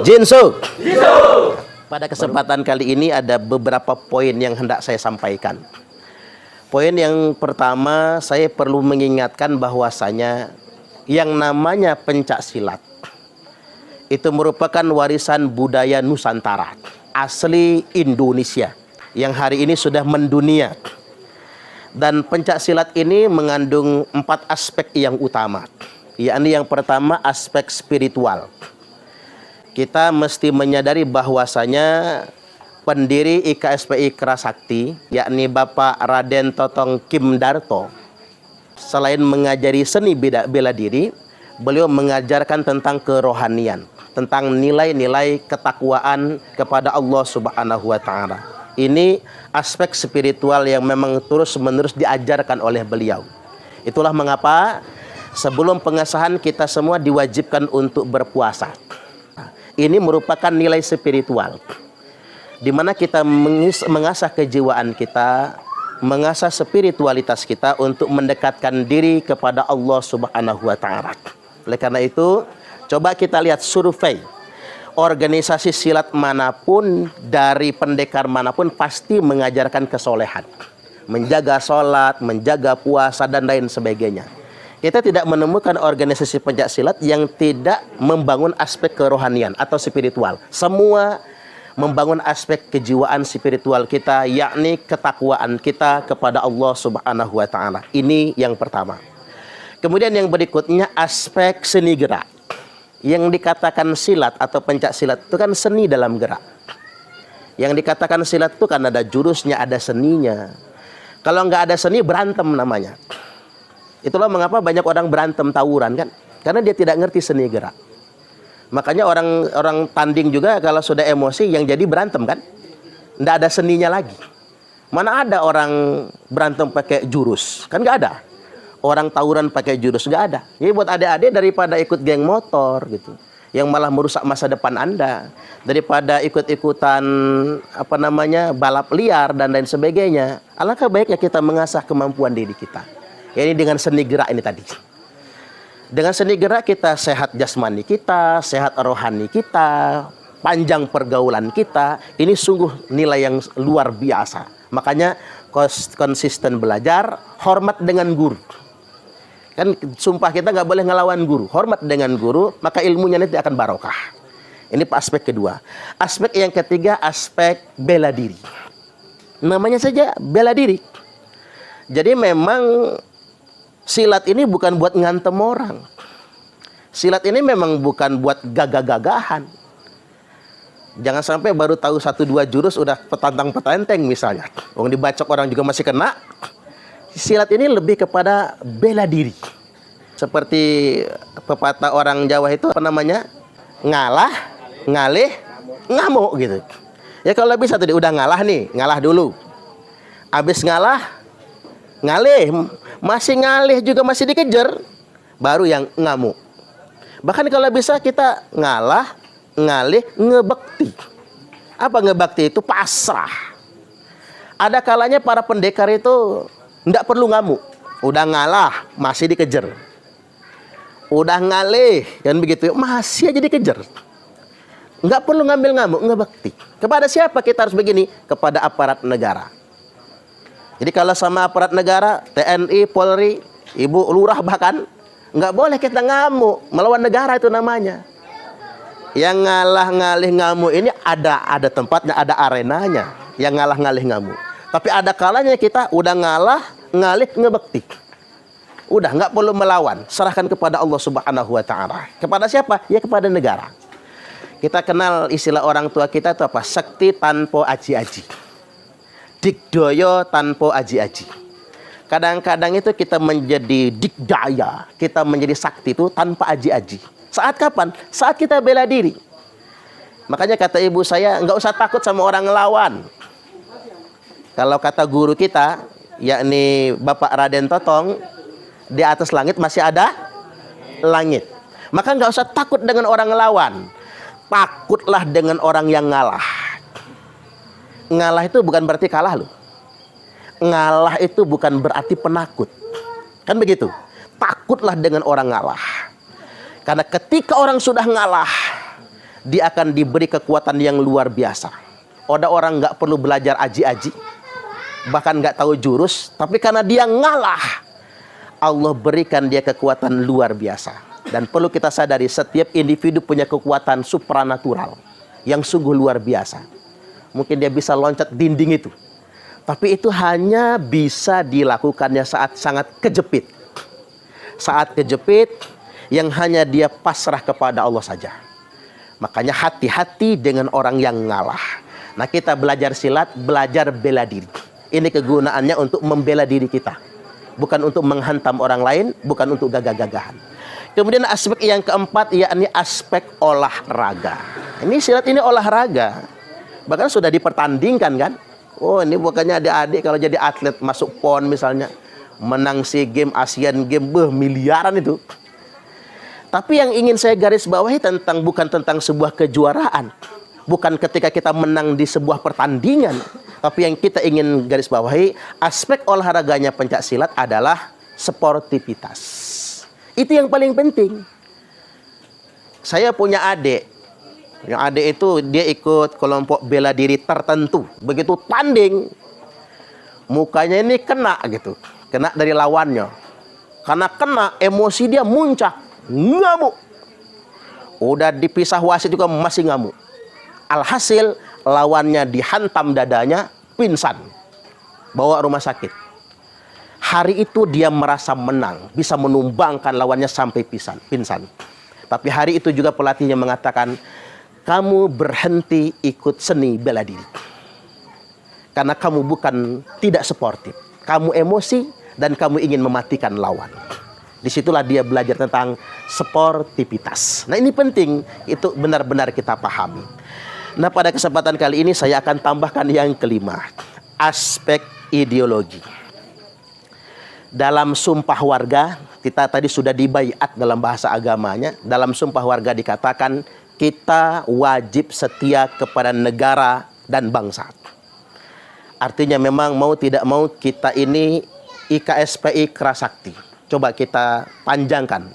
Jinsu. Pada kesempatan kali ini ada beberapa poin yang hendak saya sampaikan. Poin yang pertama, saya perlu mengingatkan bahwasanya yang namanya pencak silat itu merupakan warisan budaya Nusantara asli Indonesia yang hari ini sudah mendunia. Dan pencak silat ini mengandung 4 aspek yang utama, yakni yang pertama aspek spiritual. Kita mesti menyadari bahwasanya pendiri IKSPI Kerasakti, yakni Bapak Raden Totong Kim Darto, selain mengajari seni bela diri, beliau mengajarkan tentang kerohanian, tentang nilai-nilai ketakwaan kepada Allah Subhanahu wa Ta'ala. Ini aspek spiritual yang memang terus-menerus diajarkan oleh beliau. Itulah mengapa sebelum pengesahan kita semua diwajibkan untuk berpuasa. Ini merupakan nilai spiritual, di mana kita mengasah kejiwaan kita, mengasah spiritualitas kita untuk mendekatkan diri kepada Allah Subhanahu wa Ta'ala. Oleh karena itu, coba kita lihat survei organisasi silat manapun, dari pendekar manapun, pasti mengajarkan kesolehan, menjaga sholat, menjaga puasa, dan lain sebagainya. Kita tidak menemukan organisasi pencak silat yang tidak membangun aspek kerohanian atau spiritual. Semua membangun aspek kejiwaan spiritual kita, yakni ketakwaan kita kepada Allah Subhanahu wa Ta'ala. Ini yang pertama. Kemudian yang berikutnya aspek seni gerak. Yang dikatakan silat atau pencak silat itu kan seni dalam gerak. Yang dikatakan silat itu kan ada jurusnya, ada seninya. Kalau nggak ada seni, berantem namanya. Itulah mengapa banyak orang berantem tawuran kan, karena dia tidak ngerti seni gerak. Makanya orang tanding juga kalau sudah emosi yang jadi berantem kan, nggak ada seninya lagi. Mana ada orang berantem pakai jurus, kan nggak ada. Orang tawuran pakai jurus, nggak ada. Jadi buat adik-adik, daripada ikut geng motor gitu, yang malah merusak masa depan Anda, daripada ikut-ikutan balap liar dan lain sebagainya, alangkah baiknya kita mengasah kemampuan diri kita. Ini dengan seni gerak ini tadi. Dengan seni gerak kita sehat jasmani kita, sehat rohani kita, panjang pergaulan kita. Ini sungguh nilai yang luar biasa. Makanya konsisten belajar, hormat dengan guru. Kan sumpah kita nggak boleh ngelawan guru. Hormat dengan guru, maka ilmunya nanti akan barokah. Ini aspek kedua. Aspek yang ketiga, aspek bela diri. Namanya saja bela diri. Jadi memang silat ini bukan buat ngantem orang. Silat ini memang bukan buat gagah-gagahan. Jangan sampai baru tahu 1-2 jurus udah petantang-petenteng misalnya. Orang dibacok orang juga masih kena. Silat ini lebih kepada bela diri. Seperti pepatah orang Jawa itu ngalah, ngalih, ngamuk gitu. Ya kalau bisa tadi udah ngalah nih, ngalah dulu. Habis ngalah, ngalih, masih ngalih juga masih dikejar, baru yang ngamuk. Bahkan kalau bisa kita ngalah, ngalih, ngebakti. Apa ngebakti itu? Pasrah. Ada kalanya para pendekar itu tidak perlu ngamuk. Udah ngalah, masih dikejar. Udah ngalih, kan begitu, masih aja dikejar. Nggak perlu ngambil ngamuk, ngebakti. Kepada siapa kita harus begini? Kepada aparat negara. Jadi kalau sama aparat negara, TNI, Polri, Ibu Lurah bahkan, nggak boleh kita ngamuk. Melawan negara itu namanya. Yang ngalah, ngalih, ngamuk ini ada tempatnya, ada arenanya. Yang ngalah, ngalih, ngamuk. Tapi ada kalanya kita udah ngalah, ngalih, ngebekti. Udah nggak perlu melawan. Serahkan kepada Allah Subhanahu wa Ta'ala. Kepada siapa? Ya kepada negara. Kita kenal istilah orang tua kita itu apa? Sakti tanpa aji-aji. Dikdaya tanpa aji-aji. Kadang-kadang itu kita menjadi dikdaya, kita menjadi sakti itu tanpa aji-aji. Saat kapan? Saat kita bela diri. Makanya kata ibu saya, nggak usah takut sama orang ngelawan. Kalau kata guru kita, yakni Bapak Raden Totong, di atas langit masih ada langit. Maka nggak usah takut dengan orang ngelawan. Takutlah dengan orang yang ngalah. Ngalah itu bukan berarti kalah loh. Ngalah itu bukan berarti penakut. Kan begitu. Takutlah dengan orang ngalah. Karena ketika orang sudah ngalah, dia akan diberi kekuatan yang luar biasa. Ada orang nggak perlu belajar aji-aji, bahkan nggak tahu jurus, tapi karena dia ngalah, Allah berikan dia kekuatan luar biasa. Dan perlu kita sadari, setiap individu punya kekuatan supranatural yang sungguh luar biasa. Mungkin dia bisa loncat dinding itu, tapi itu hanya bisa dilakukannya saat sangat kejepit. Saat kejepit, yang hanya dia pasrah kepada Allah saja. Makanya hati-hati dengan orang yang ngalah. Nah, kita belajar silat, belajar bela diri. Ini kegunaannya untuk membela diri kita, bukan untuk menghantam orang lain, bukan untuk gagah-gagahan. Kemudian aspek yang keempat, yakni aspek olahraga. Ini silat ini olahraga, bahkan sudah dipertandingkan kan. Oh, ini bukannya adik-adik kalau jadi atlet masuk PON misalnya, menang SEA Games, Asian Games, miliaran itu. Tapi yang ingin saya garis bawahi bukan tentang sebuah kejuaraan, bukan ketika kita menang di sebuah pertandingan, tapi yang kita ingin garis bawahi, aspek olahraganya pencak silat adalah sportivitas. Itu yang paling penting. Saya punya adik. Yang adik itu dia ikut kelompok bela diri tertentu. Begitu tanding, mukanya ini kena gitu. Kena dari lawannya. Karena kena, emosi dia muncak. Ngamuk. Udah dipisah wasit juga masih ngamuk. Alhasil lawannya dihantam dadanya, pingsan, bawa rumah sakit. Hari itu dia merasa menang, bisa menumbangkan lawannya sampai pingsan. Tapi hari itu juga pelatihnya mengatakan, kamu berhenti ikut seni bela diri, karena kamu tidak sportif. Kamu emosi dan kamu ingin mematikan lawan. Disitulah dia belajar tentang sportivitas. Nah, ini penting, itu benar-benar kita pahami. Nah, pada kesempatan kali ini saya akan tambahkan yang kelima, aspek ideologi. Dalam sumpah warga, kita tadi sudah dibaiat dalam bahasa agamanya. Dalam sumpah warga dikatakan, kita wajib setia kepada negara dan bangsa. Artinya memang mau tidak mau kita ini IKSPI Kerasakti. Coba kita panjangkan.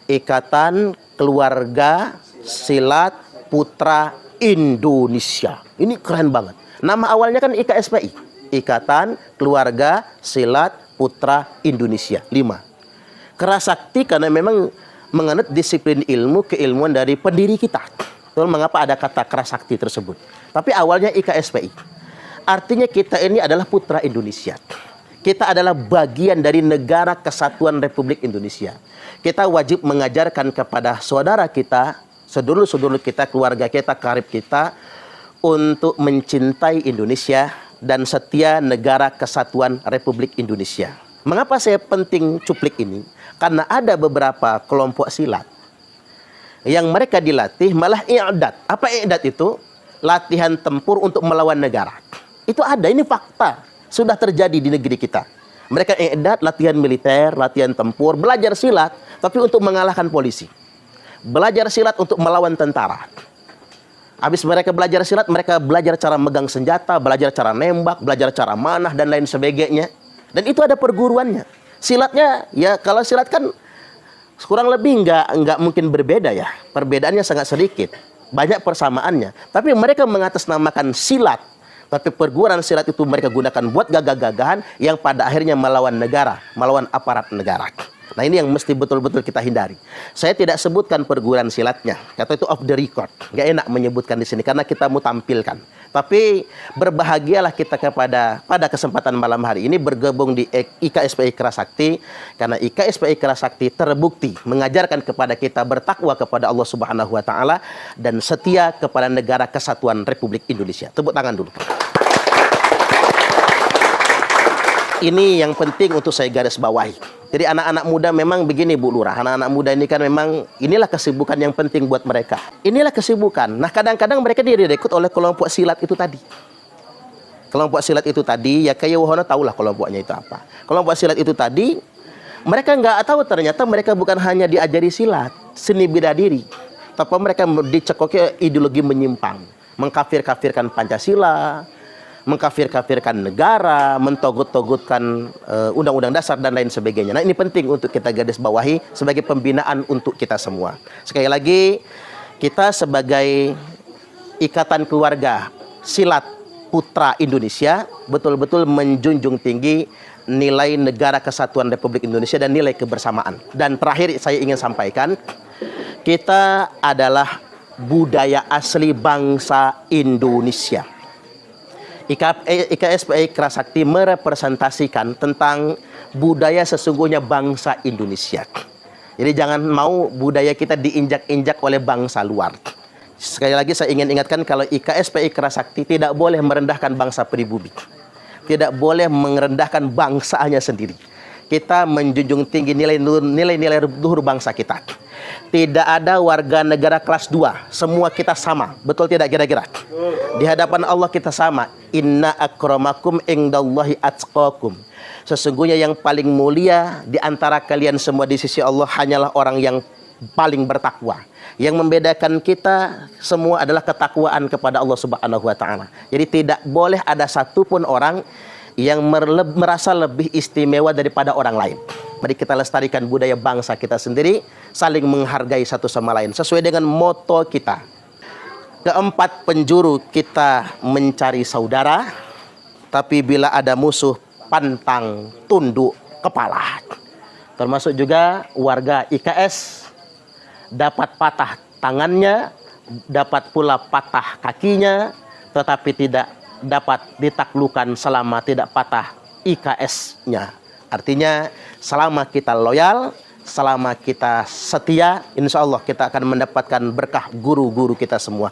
Ikatan Keluarga Silat Putra Indonesia. Ini keren banget. Nama awalnya kan IKSPI, Ikatan Keluarga Silat Putra Indonesia. 5. Kerasakti karena memang menganut disiplin ilmu, keilmuan dari pendiri kita. Lalu mengapa ada kata kerasakti tersebut? Tapi awalnya IKSPI. Artinya kita ini adalah putra Indonesia. Kita adalah bagian dari Negara Kesatuan Republik Indonesia. Kita wajib mengajarkan kepada saudara kita, sedulur-sedulur kita, keluarga kita, karib kita, untuk mencintai Indonesia dan setia Negara Kesatuan Republik Indonesia. Mengapa saya penting cuplik ini? Karena ada beberapa kelompok silat yang mereka dilatih malah i'dad. Apa i'dad itu? Latihan tempur untuk melawan negara. Itu ada, ini fakta. Sudah terjadi di negeri kita. Mereka i'dad, latihan militer, latihan tempur, belajar silat, tapi untuk mengalahkan polisi. Belajar silat untuk melawan tentara. Habis mereka belajar silat, mereka belajar cara megang senjata, belajar cara nembak, belajar cara manah, dan lain sebagainya. Dan itu ada perguruannya. Silatnya, ya kalau silat kan kurang lebih nggak mungkin berbeda ya. Perbedaannya sangat sedikit. Banyak persamaannya. Tapi mereka mengatasnamakan silat. Tapi perguruan silat itu mereka gunakan buat gagah-gagahan yang pada akhirnya melawan negara, melawan aparat negara. Nah, ini yang mesti betul-betul kita hindari. Saya tidak sebutkan perguruan silatnya, kata itu off the record. Nggak enak menyebutkan di sini karena kita mau tampilkan. Tapi berbahagialah kita pada kesempatan malam hari ini bergabung di IKSPI Kerasakti, karena IKSPI Kerasakti terbukti mengajarkan kepada kita bertakwa kepada Allah Subhanahu wa taala dan setia kepada Negara Kesatuan Republik Indonesia. Tepuk tangan dulu. Ini yang penting untuk saya garis bawahi. Jadi anak-anak muda memang begini Bu Lurah. Anak-anak muda ini kan memang inilah kesibukan yang penting buat mereka. Inilah kesibukan. Nah, kadang-kadang mereka direkrut oleh kelompok silat itu tadi. Kelompok silat itu tadi, ya kayak Wahono tahulah kelompoknya itu apa. Kelompok silat itu tadi, mereka nggak tahu ternyata mereka bukan hanya diajari silat, seni bela diri. Tapi mereka dicekoki ideologi menyimpang. Mengkafir-kafirkan Pancasila, mengkafir-kafirkan negara, mentogut-togutkan undang-undang dasar dan lain sebagainya. Nah, ini penting untuk kita garis bawahi sebagai pembinaan untuk kita semua. Sekali lagi, kita sebagai ikatan keluarga Silat Putra Indonesia betul-betul menjunjung tinggi nilai Negara Kesatuan Republik Indonesia dan nilai kebersamaan. Dan terakhir saya ingin sampaikan, kita adalah budaya asli bangsa Indonesia. IKSPI Kerasakti merepresentasikan tentang budaya sesungguhnya bangsa Indonesia. Jadi jangan mau budaya kita diinjak-injak oleh bangsa luar. Sekali lagi saya ingin ingatkan, kalau IKSPI Kerasakti tidak boleh merendahkan bangsa pribumi. Tidak boleh merendahkan bangsanya sendiri. Kita menjunjung tinggi nilai-nilai luhur bangsa kita. Tidak ada warga negara kelas 2. Semua kita sama. Betul tidak kira-kira? Di hadapan Allah kita sama. Inna akramakum indallahi atqakum. Sesungguhnya yang paling mulia di antara kalian semua di sisi Allah hanyalah orang yang paling bertakwa. Yang membedakan kita semua adalah ketakwaan kepada Allah Subhanahu wa taala. Jadi tidak boleh ada satupun orang yang merasa lebih istimewa daripada orang lain. Mari kita lestarikan budaya bangsa kita sendiri, saling menghargai satu sama lain sesuai dengan moto kita. Keempat penjuru kita mencari saudara, tapi bila ada musuh pantang tunduk kepala. Termasuk juga warga IKS dapat patah tangannya, dapat pula patah kakinya, tetapi tidak dapat ditaklukkan selama tidak patah IKS-nya. Artinya selama kita loyal, selama kita setia, insya Allah kita akan mendapatkan berkah guru-guru kita semua.